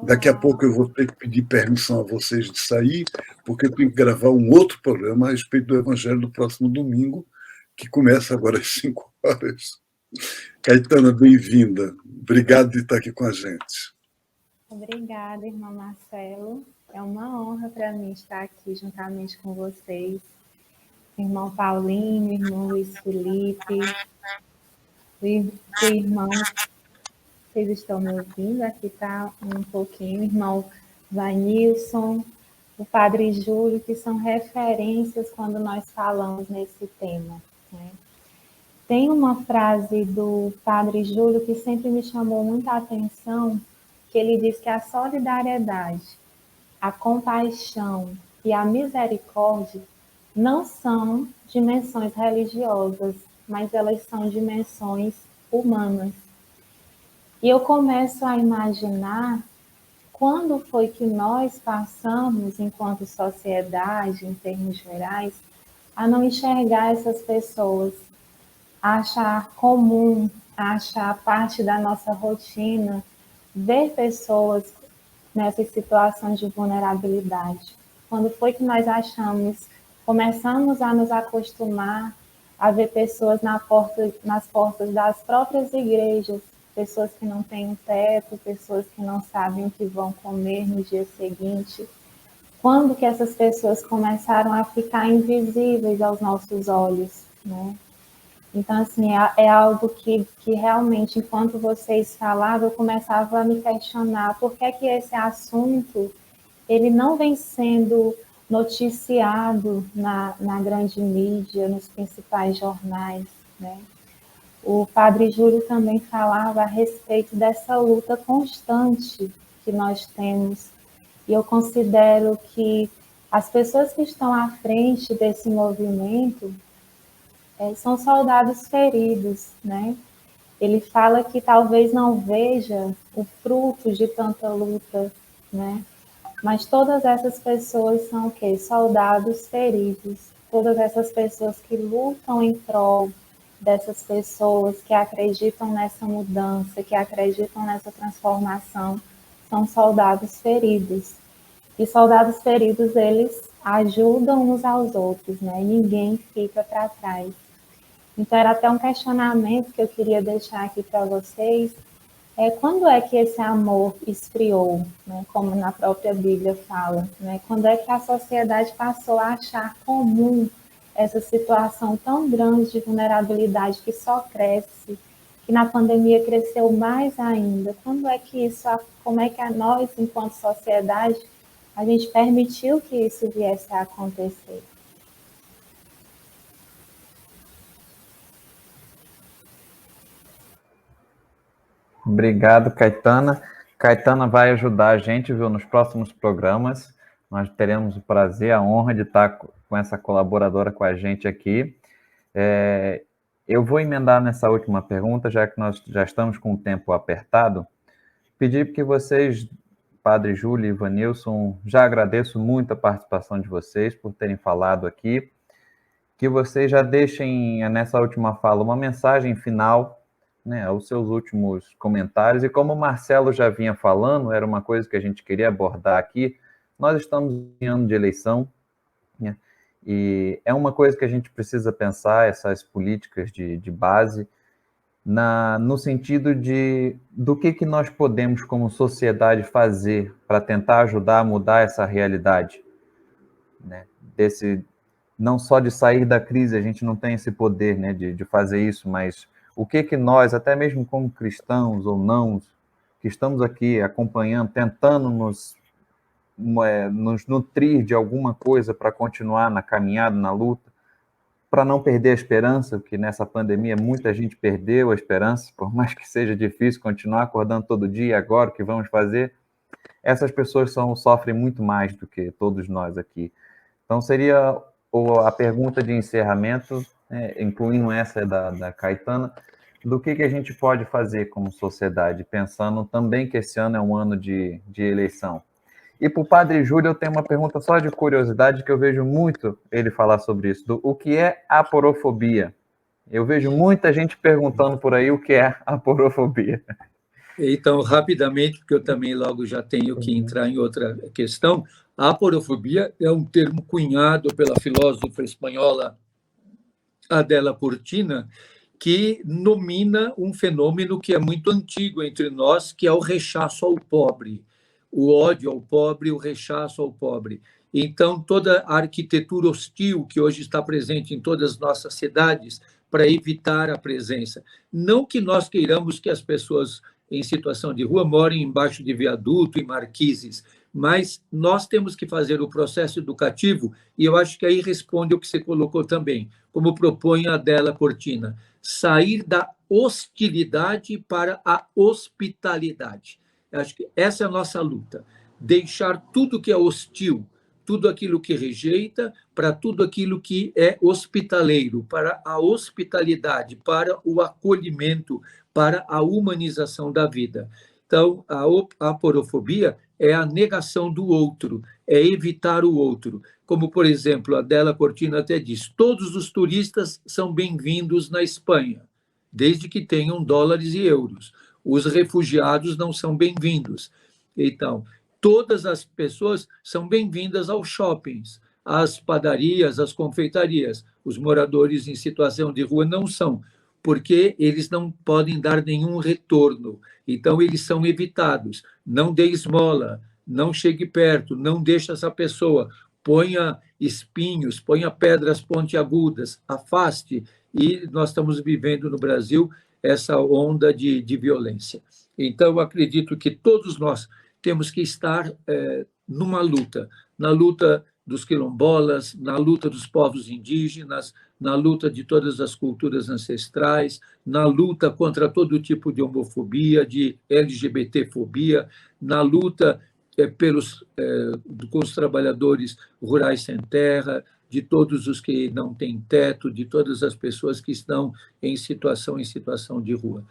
Daqui a pouco eu vou ter que pedir permissão a vocês de sair, porque eu tenho que gravar um outro programa a respeito do Evangelho do próximo domingo, que começa agora às 5 horas. Caetana, bem-vinda. Obrigado de estar aqui com a gente. Obrigada, irmão Marcelo. É uma honra para mim estar aqui juntamente com vocês. Irmão Paulinho, irmão Luiz Felipe, o irmão, vocês estão me ouvindo? Aqui está um pouquinho, o irmão Vanilson, o Padre Júlio, que são referências quando nós falamos nesse tema, né? Tem uma frase do Padre Júlio que sempre me chamou muita atenção, que ele diz que a solidariedade, a compaixão e a misericórdia não são dimensões religiosas, mas elas são dimensões humanas. E eu começo a imaginar quando foi que nós passamos, enquanto sociedade, em termos gerais, a não enxergar essas pessoas, a achar comum, a achar parte da nossa rotina, ver pessoas nessas situações de vulnerabilidade. Quando foi que nós começamos a nos acostumar a ver pessoas nas portas das próprias igrejas, pessoas que não têm um teto, pessoas que não sabem o que vão comer no dia seguinte. Quando que essas pessoas começaram a ficar invisíveis aos nossos olhos, né? Então, assim, é algo que realmente, enquanto vocês falavam, eu começava a me questionar por que esse assunto ele não vem sendo noticiado na grande mídia, nos principais jornais, né? O Padre Júlio também falava a respeito dessa luta constante que nós temos, e eu considero que as pessoas que estão à frente desse movimento são soldados feridos, né? Ele fala que talvez não veja o fruto de tanta luta, né? Mas todas essas pessoas são o quê? Soldados feridos. Todas essas pessoas que lutam em prol dessas pessoas, que acreditam nessa mudança, que acreditam nessa transformação, são soldados feridos. E soldados feridos, eles ajudam uns aos outros, né? Ninguém fica para trás. Então, era até um questionamento que eu queria deixar aqui para vocês. Quando é que esse amor esfriou, né? Como na própria Bíblia fala, né? Quando é que a sociedade passou a achar comum essa situação tão grande de vulnerabilidade que só cresce, que na pandemia cresceu mais ainda? Quando é que isso, como é que nós, enquanto sociedade, a gente permitiu que isso viesse a acontecer? Obrigado, Caetana. Caetana vai ajudar a gente, viu, nos próximos programas. Nós teremos o prazer, a honra de estar com essa colaboradora com a gente aqui. Eu vou emendar nessa última pergunta, já que nós já estamos com o tempo apertado, pedir que vocês, Padre Júlio e Ivanilson, já agradeço muito a participação de vocês por terem falado aqui, que vocês já deixem nessa última fala uma mensagem final, né, aos seus últimos comentários, e como o Marcelo já vinha falando, era uma coisa que a gente queria abordar aqui, nós estamos em ano de eleição, né, e é uma coisa que a gente precisa pensar, essas políticas de base, no sentido do que nós podemos, como sociedade, fazer para tentar ajudar a mudar essa realidade, né? Não só de sair da crise, a gente não tem esse poder, né, de fazer isso, mas o que nós, até mesmo como cristãos ou não, que estamos aqui acompanhando, tentando nos nutrir de alguma coisa para continuar na caminhada, na luta, para não perder a esperança, porque nessa pandemia muita gente perdeu a esperança, por mais que seja difícil continuar acordando todo dia, agora o que vamos fazer? Essas pessoas sofrem muito mais do que todos nós aqui. Então seria a pergunta de encerramento, incluindo essa da Caetana, do que a gente pode fazer como sociedade, pensando também que esse ano é um ano de eleição. E para o Padre Júlio, eu tenho uma pergunta só de curiosidade, que eu vejo muito ele falar sobre isso, o que é aporofobia? Eu vejo muita gente perguntando por aí o que é aporofobia. Então, rapidamente, porque eu também logo já tenho que entrar em outra questão, a aporofobia é um termo cunhado pela filósofa espanhola Adela Cortina, que nomina um fenômeno que é muito antigo entre nós, que é o rechaço ao pobre, o ódio ao pobre, o rechaço ao pobre. Então, toda a arquitetura hostil que hoje está presente em todas as nossas cidades para evitar a presença. Não que nós queiramos que as pessoas em situação de rua morem embaixo de viaduto e marquises, mas nós temos que fazer o processo educativo, e eu acho que aí responde o que você colocou também, como propõe a Adela Cortina, sair da hostilidade para a hospitalidade. Eu acho que essa é a nossa luta, deixar tudo que é hostil, tudo aquilo que rejeita, para tudo aquilo que é hospitaleiro, para a hospitalidade, para o acolhimento, para a humanização da vida. Então, a aporofobia é a negação do outro, é evitar o outro. Como, por exemplo, a Adela Cortina até diz, todos os turistas são bem-vindos na Espanha, desde que tenham dólares e euros. Os refugiados não são bem-vindos. Então, todas as pessoas são bem-vindas aos shoppings, às padarias, às confeitarias. Os moradores em situação de rua não são, porque eles não podem dar nenhum retorno. Então, eles são evitados. Não dê esmola, não chegue perto, não deixe essa pessoa, ponha espinhos, ponha pedras pontiagudas, afaste. E nós estamos vivendo no Brasil essa onda de violência. Então, eu acredito que todos nós temos que estar numa luta, na luta dos quilombolas, na luta dos povos indígenas, na luta de todas as culturas ancestrais, na luta contra todo tipo de homofobia, de LGBTfobia, na luta com os trabalhadores rurais sem terra, de todos os que não têm teto, de todas as pessoas que estão em situação de rua.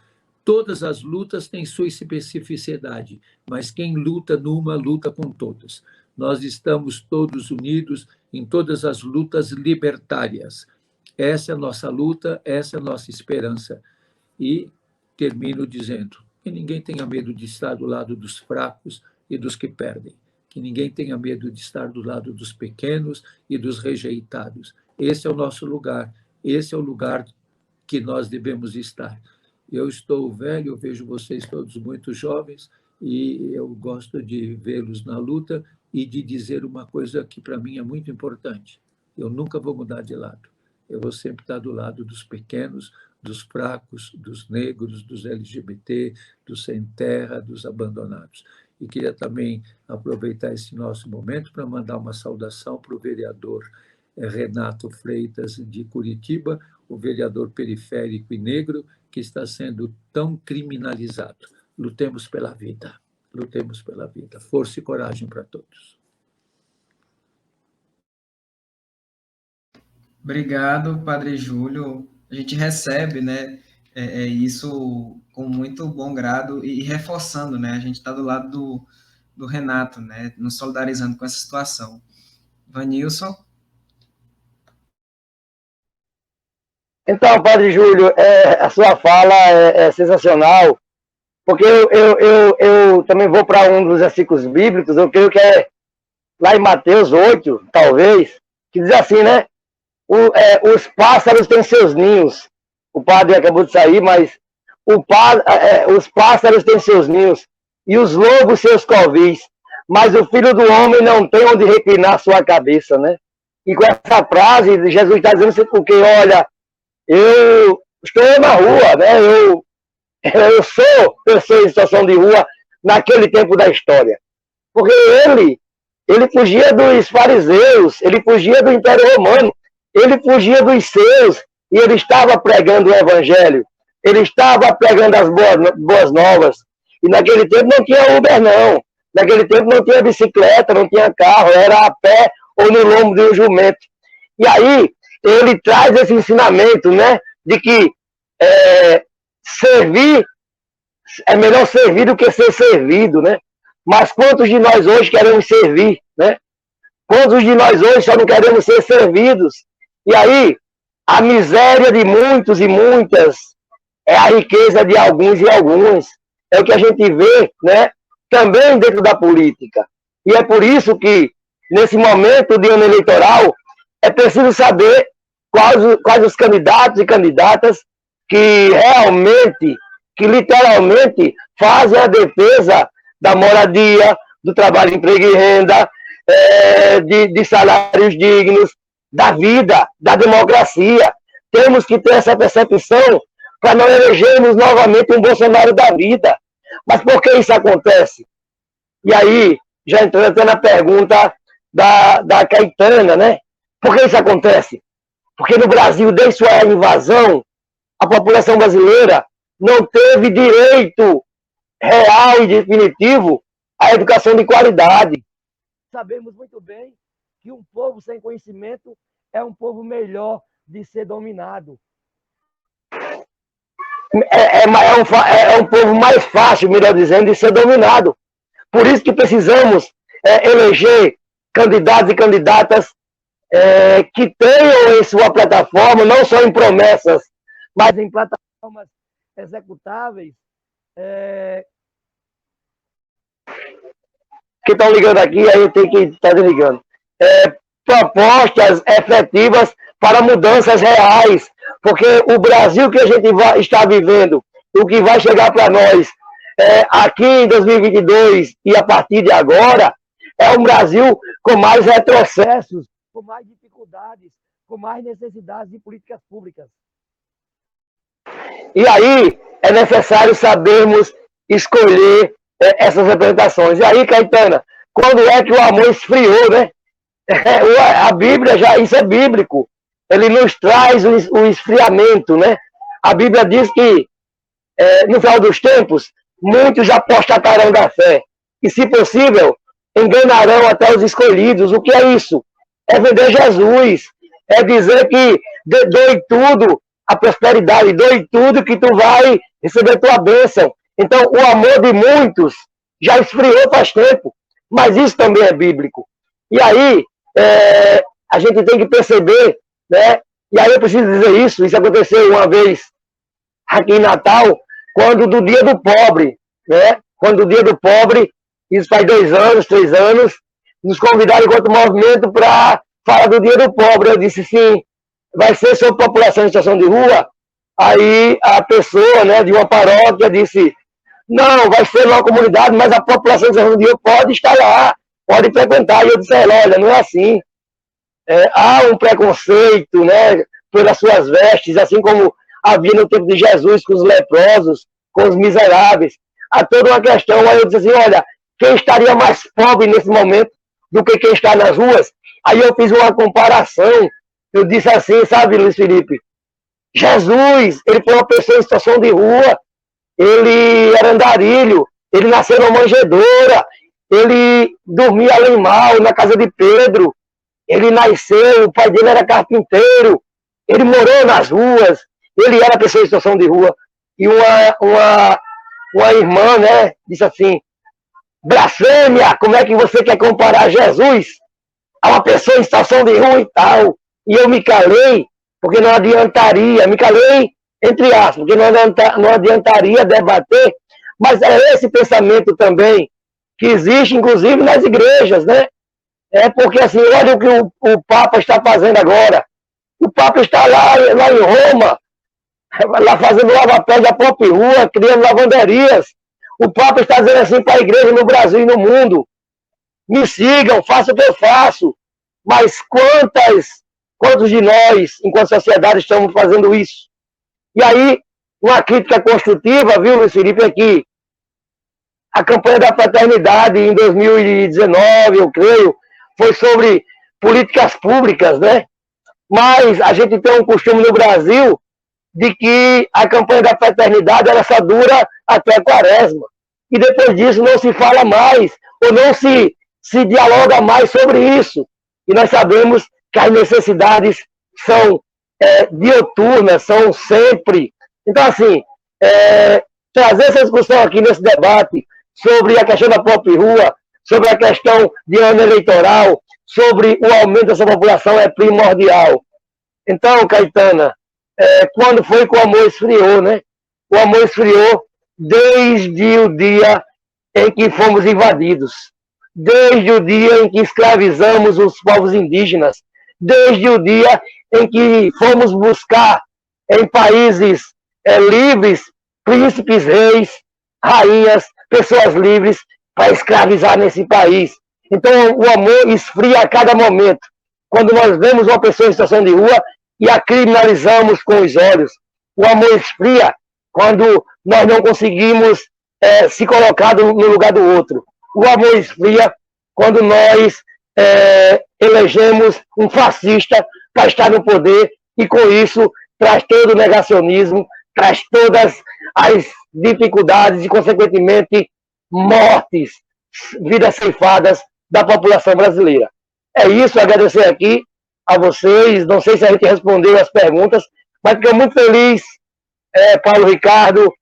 Todas as lutas têm sua especificidade, mas quem luta numa, luta com todos. Nós estamos todos unidos em todas as lutas libertárias. Essa é a nossa luta, essa é a nossa esperança. E termino dizendo que ninguém tenha medo de estar do lado dos fracos e dos que perdem. Que ninguém tenha medo de estar do lado dos pequenos e dos rejeitados. Esse é o nosso lugar, esse é o lugar que nós devemos estar. Eu estou velho, eu vejo vocês todos muito jovens, e eu gosto de vê-los na luta e de dizer uma coisa que para mim é muito importante. Eu nunca vou mudar de lado. Eu vou sempre estar do lado dos pequenos, dos fracos, dos negros, dos LGBT, dos sem terra, dos abandonados. E queria também aproveitar esse nosso momento para mandar uma saudação para o vereador Renato Freitas, de Curitiba, o vereador periférico e negro, que está sendo tão criminalizado. Lutemos pela vida. Lutemos pela vida. Força e coragem para todos. Obrigado, Padre Júlio. A gente recebe, né, isso com muito bom grado e reforçando, né? A gente está do lado do Renato, né, nos solidarizando com essa situação. Vanilson? Então, Padre Júlio, a sua fala é sensacional, porque eu também vou para um dos versículos bíblicos, eu creio que é lá em Mateus 8, talvez, que diz assim, né? Os pássaros têm seus ninhos. O padre acabou de sair, mas os pássaros têm seus ninhos e os lobos seus covis, mas o filho do homem não tem onde reclinar sua cabeça, né? E com essa frase, Jesus está dizendo assim, porque, olha, eu estou na rua, né? Eu sou pessoa em situação de rua naquele tempo da história. Porque ele fugia dos fariseus, ele fugia do Império Romano, ele fugia dos seus, e ele estava pregando o Evangelho, ele estava pregando as boas novas. E naquele tempo não tinha Uber, não. Naquele tempo não tinha bicicleta, não tinha carro, era a pé ou no lombo de um jumento. E aí, ele traz esse ensinamento, né, de que servir, é melhor servir do que ser servido, né? Mas quantos de nós hoje queremos servir, né? Quantos de nós hoje só não queremos ser servidos? E aí, a miséria de muitos e muitas é a riqueza de alguns e alguns. É o que a gente vê, né? Também dentro da política. E é por isso que, nesse momento de ano eleitoral, é preciso saber quais os candidatos e candidatas que realmente, que literalmente fazem a defesa da moradia, do trabalho, emprego e renda, de salários dignos, da vida, da democracia. Temos que ter essa percepção para não elegermos novamente um Bolsonaro da vida. Mas por que isso acontece? E aí, já entrando até na pergunta da Caetana, né? Por que isso acontece? Porque no Brasil, desde sua invasão, a população brasileira não teve direito real e definitivo à educação de qualidade. Sabemos muito bem que um povo sem conhecimento é um povo melhor de ser dominado. É um povo mais fácil, melhor dizendo, de ser dominado. Por isso que precisamos eleger candidatos e candidatas que tenham em sua plataforma, não só em promessas, mas em plataformas executáveis, que estão ligando aqui, aí tem que estar desligando. Propostas efetivas para mudanças reais, porque o Brasil que a gente está vivendo, o que vai chegar para nós aqui em 2022 e a partir de agora, é um Brasil com mais retrocessos, com mais dificuldades, com mais necessidades de políticas públicas. E aí é necessário sabermos escolher essas representações. E aí, Caetana, quando é que o amor esfriou, né? A Bíblia, isso é bíblico. Ele nos traz o esfriamento, né? A Bíblia diz que, no final dos tempos, muitos já apostatarão da fé. E, se possível, enganarão até os escolhidos. O que é isso? É vender Jesus. É dizer que doe tudo a prosperidade, doe tudo que tu vai receber tua bênção. Então, o amor de muitos já esfriou faz tempo, mas isso também é bíblico. E aí, a gente tem que perceber, né? E aí eu preciso dizer isso aconteceu uma vez aqui em Natal, quando do Dia do Pobre, né? Quando o Dia do Pobre, isso faz 2 anos, 3 anos, nos convidaram enquanto movimento para falar do Dia do Pobre. Eu disse, sim, vai ser sobre população em situação de rua. Aí a pessoa, né, de uma paróquia disse, não, vai ser numa comunidade, mas a população em situação de rua pode estar lá, pode frequentar. E eu disse, olha, não é assim. Há um preconceito, né, pelas suas vestes, assim como havia no tempo de Jesus com os leprosos, com os miseráveis. Há toda uma questão. Aí eu disse assim, olha, quem estaria mais pobre nesse momento do que quem está nas ruas? Aí eu fiz uma comparação. Eu disse assim, sabe, Luiz Felipe? Jesus, ele foi uma pessoa em situação de rua, ele era andarilho, ele nasceu numa manjedoura, ele dormia além mal na casa de Pedro, Ele nasceu, o pai dele era carpinteiro, ele morou nas ruas, ele era pessoa em situação de rua. E uma irmã, né, disse assim, blasfêmia, como é que você quer comparar Jesus a uma pessoa em situação de rua e tal? E eu me calei, porque não adiantaria, me calei, entre aspas, porque não adiantaria debater, mas é esse pensamento também que existe, inclusive, nas igrejas, né? É porque, assim, olha o que o Papa está fazendo agora. O Papa está lá em Roma, lá fazendo lava-pés da própria rua, criando lavanderias. O Papa está dizendo assim para a igreja no Brasil e no mundo, me sigam, façam o que eu faço. Mas quantos de nós, enquanto sociedade, estamos fazendo isso? E aí, uma crítica construtiva, viu, Luiz Felipe, aqui. A campanha da fraternidade em 2019, eu creio, foi sobre políticas públicas, né? Mas a gente tem um costume no Brasil de que a campanha da fraternidade ela só dura até a quaresma. E depois disso não se fala mais, ou não se dialoga mais sobre isso. E nós sabemos que as necessidades são dioturnas, são sempre. Então, assim, trazer essa discussão aqui nesse debate sobre a questão da própria rua, sobre a questão de ano eleitoral, sobre o aumento dessa população é primordial. Então, Caetana, quando foi que o amor esfriou, né? O amor esfriou desde o dia em que fomos invadidos, desde o dia em que escravizamos os povos indígenas, desde o dia em que fomos buscar em países livres príncipes, reis, rainhas, pessoas livres para escravizar nesse país. Então, o amor esfria a cada momento. Quando nós vemos uma pessoa em situação de rua e a criminalizamos com os olhos. O amor esfria quando nós não conseguimos se colocar no lugar do outro. O amor esfria quando nós elegemos um fascista para estar no poder e, com isso, traz todo o negacionismo, traz todas as dificuldades e, consequentemente, mortes, vidas ceifadas da população brasileira. É isso, agradecer aqui a vocês, não sei se a gente respondeu as perguntas, mas fico muito feliz, Paulo Ricardo,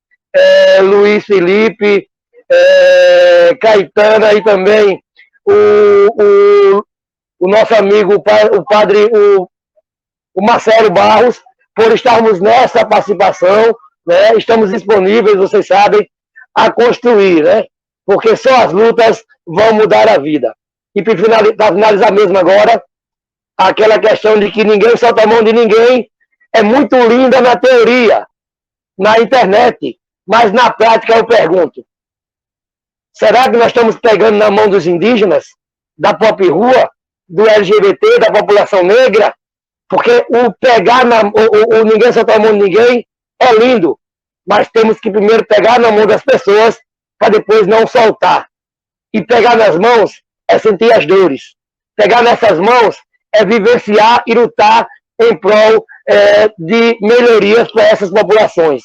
Luiz Felipe, Caetana e também o nosso amigo, o padre, o Marcelo Barros, por estarmos nessa participação, né? Estamos disponíveis, vocês sabem, a construir, né? Porque só as lutas vão mudar a vida. E para finalizar mesmo agora, aquela questão de que ninguém solta a mão de ninguém é muito linda na teoria, na internet, mas na prática eu pergunto, será que nós estamos pegando na mão dos indígenas, da própria rua, do LGBT, da população negra? Porque o pegar o ninguém soltar a mão de ninguém é lindo, mas temos que primeiro pegar na mão das pessoas para depois não soltar. E pegar nas mãos é sentir as dores. Pegar nessas mãos é vivenciar e lutar em prol de melhorias para essas populações.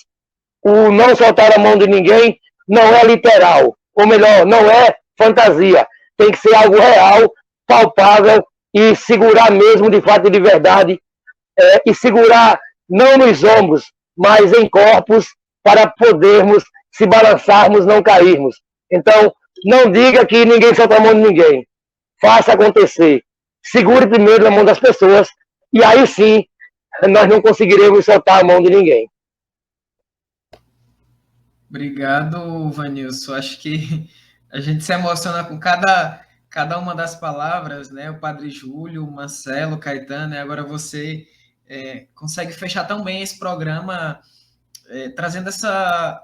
O não soltar a mão de ninguém não é literal, ou melhor, não é fantasia. Tem que ser algo real, palpável e segurar mesmo de fato e de verdade, e segurar não nos ombros, mas em corpos para podermos se balançarmos, não cairmos. Então, não diga que ninguém solta a mão de ninguém. Faça acontecer. Segure primeiro na mão das pessoas e aí sim nós não conseguiremos soltar a mão de ninguém. Obrigado, Vanilson. Acho que a gente se emociona com cada uma das palavras, né? O Padre Júlio, o Marcelo, o Caetano, e agora você consegue fechar tão bem esse programa, trazendo essa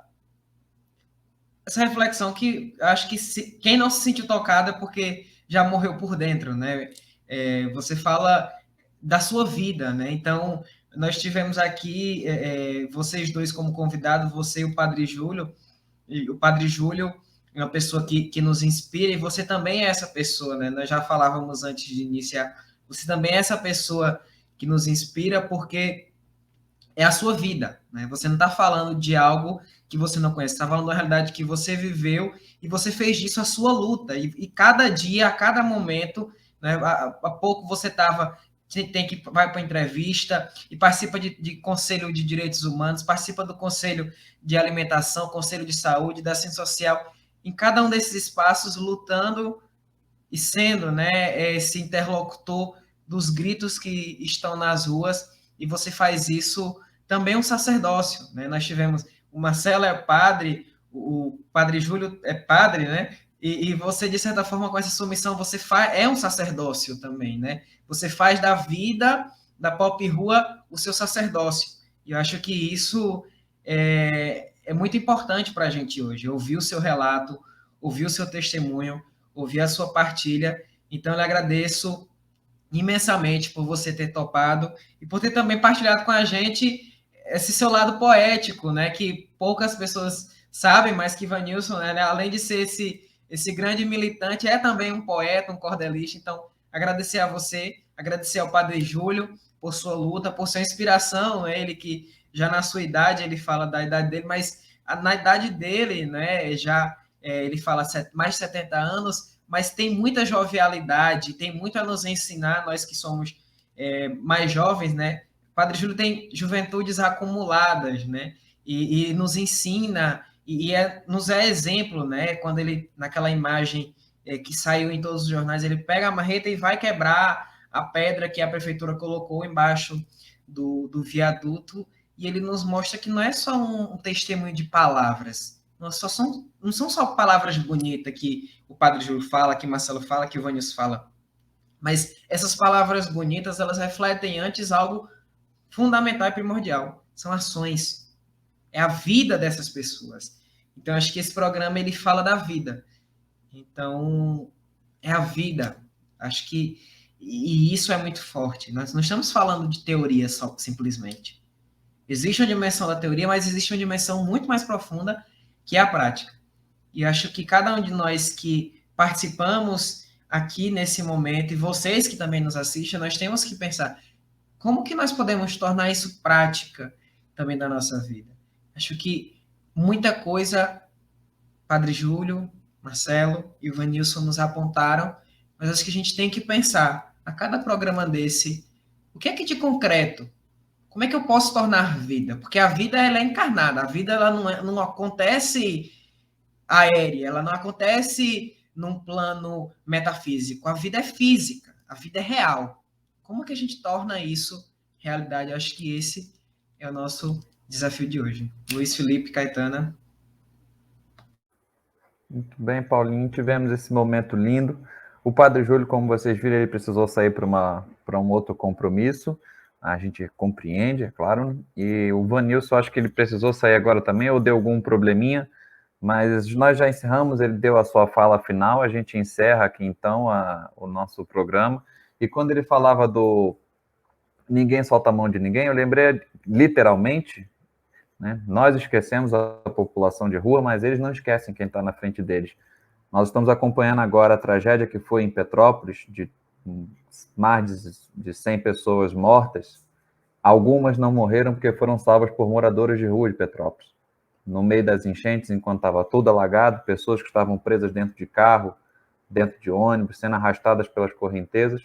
reflexão que acho que quem não se sentiu tocado é porque já morreu por dentro, né? Você fala da sua vida, né? Então, nós tivemos aqui vocês dois como convidados, você e o Padre Júlio. E o Padre Júlio é uma pessoa que nos inspira, e você também é essa pessoa, né? Nós já falávamos antes de iniciar, você também é essa pessoa que nos inspira porque é a sua vida, né? Você não está falando de algo que você não conhece, está falando da realidade que você viveu e você fez disso a sua luta. E cada dia, a cada momento, né? Há pouco você vai para entrevista e participa de conselho de direitos humanos, participa do conselho de alimentação, conselho de saúde, da ciência social, em cada um desses espaços lutando e sendo, né, esse interlocutor dos gritos que estão nas ruas, e você faz isso também um sacerdócio, né? Nós tivemos, o Marcelo é padre, o padre Júlio é padre, né? E você, de certa forma, com essa sua missão, você é um sacerdócio também, né? Você faz da vida da Pop Rua o seu sacerdócio. E eu acho que isso é muito importante para a gente hoje, ouvir o seu relato, ouvir o seu testemunho, ouvir a sua partilha. Então, eu lhe agradeço imensamente por você ter topado e por ter também partilhado com a gente esse seu lado poético, né? Que poucas pessoas sabem, mas que Vanilson, né, além de ser esse grande militante, é também um poeta, um cordelista. Então, agradecer a você, agradecer ao Padre Júlio por sua luta, por sua inspiração, ele que já na sua idade, ele fala da idade dele, mas na idade dele, né, já ele fala mais de 70 anos, mas tem muita jovialidade, tem muito a nos ensinar, nós que somos mais jovens, né? Padre Júlio tem juventudes acumuladas, né? E nos ensina, nos é exemplo, né? Quando ele, naquela imagem que saiu em todos os jornais, ele pega a marreta e vai quebrar a pedra que a prefeitura colocou embaixo do viaduto, e ele nos mostra que não é só um testemunho de palavras, não são só palavras bonitas que o Padre Júlio fala, que Marcelo fala, que o Vanilson fala, mas essas palavras bonitas, elas refletem antes algo fundamental e primordial, são ações, é a vida dessas pessoas. Então, acho que esse programa, ele fala da vida. Então, é a vida. Acho que, e isso é muito forte. Nós não estamos falando de teoria só, simplesmente. Existe uma dimensão da teoria, mas existe uma dimensão muito mais profunda, que é a prática. E acho que cada um de nós que participamos aqui nesse momento, e vocês que também nos assistem, nós temos que pensar como que nós podemos tornar isso prática também da nossa vida. Acho que muita coisa Padre Júlio, Marcelo e o Vanilson nos apontaram, mas acho que a gente tem que pensar, a cada programa desse, o que é que de concreto? Como é que eu posso tornar vida? Porque a vida, ela é encarnada, a vida ela não acontece aérea, ela não acontece num plano metafísico, a vida é física, a vida é real. Como que a gente torna isso realidade? Eu acho que esse é o nosso desafio de hoje. Luiz Felipe, Caetana. Muito bem, Paulinho, tivemos esse momento lindo. O Padre Júlio, como vocês viram, ele precisou sair para um outro compromisso. A gente compreende, é claro. E o Vanilson, acho que ele precisou sair agora também, ou deu algum probleminha. Mas nós já encerramos, ele deu a sua fala final, a gente encerra aqui então o nosso programa. E quando ele falava do ninguém solta a mão de ninguém, eu lembrei literalmente, né? Nós esquecemos a população de rua, mas eles não esquecem quem está na frente deles. Nós estamos acompanhando agora a tragédia que foi em Petrópolis, de mais de 100 pessoas mortas. Algumas não morreram porque foram salvas por moradores de rua de Petrópolis. No meio das enchentes, enquanto estava tudo alagado, pessoas que estavam presas dentro de carro, dentro de ônibus, sendo arrastadas pelas correntezas.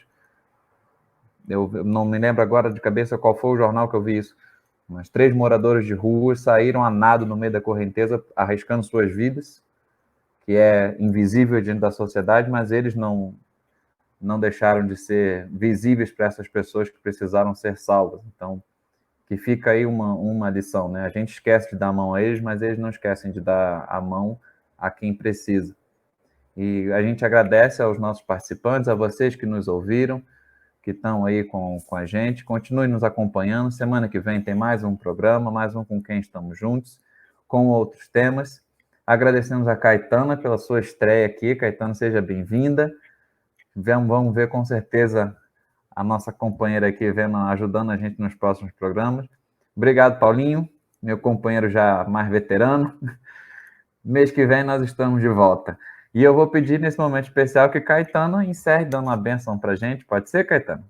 Eu não me lembro agora de cabeça qual foi o jornal que eu vi isso, mas 3 moradores de rua saíram a nado no meio da correnteza, arriscando suas vidas, que é invisível diante da sociedade, mas eles não deixaram de ser visíveis para essas pessoas que precisaram ser salvas. Então, que fica aí uma lição, né? A gente esquece de dar a mão a eles, mas eles não esquecem de dar a mão a quem precisa. E a gente agradece aos nossos participantes, a vocês que nos ouviram, que estão aí com a gente. Continue nos acompanhando. Semana que vem tem mais um programa, mais um Com Quem Estamos Juntos, com outros temas. Agradecemos a Caetana pela sua estreia aqui. Caetana, seja bem-vinda. Vamos ver com certeza a nossa companheira aqui ajudando a gente nos próximos programas. Obrigado, Paulinho, meu companheiro já mais veterano. Mês que vem nós estamos de volta. E eu vou pedir nesse momento especial que Caetano encerre dando uma bênção para a gente. Pode ser, Caetano?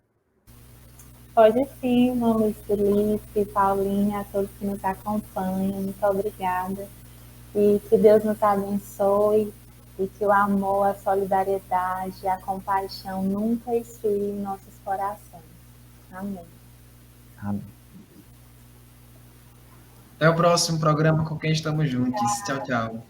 Pode sim, irmão Luiz Felipe, Paulinha, a todos que nos acompanham. Muito obrigada. E que Deus nos abençoe e que o amor, a solidariedade, a compaixão nunca esfriem em nossos corações. Amém. Amém. Até o próximo programa com quem estamos juntos. Tchau, tchau.